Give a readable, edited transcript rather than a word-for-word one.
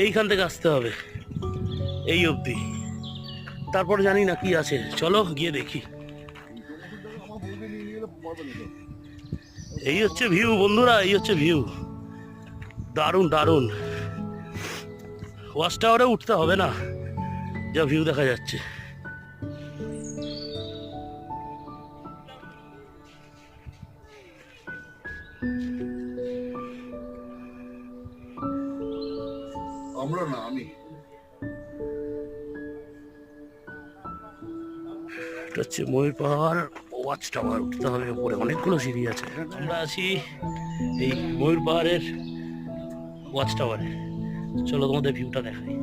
এইখান থেকে আসতে হবে এই অবধি, তারপর জানি না কি আছে। চলো গিয়ে দেখি। এই হচ্ছে ভিউ বন্ধুরা, এই হচ্ছে ভিউ। দারুণ দারুণ। ওয়াচ টাওয়ারে উঠতে হবে না, যা ভিউ দেখা যাচ্ছে। আমরা না, আমি এটা হচ্ছে ময়ূর পাহাড় ওয়াচ টাওয়ার, উঠতে হবে উপরে, অনেকগুলো সিঁড়ি আছে। আমরা আছি এই ময়ূর পাহাড়ের ওয়াচ টাওয়ারে। চলো তোমাদের ভিউটা দেখাই।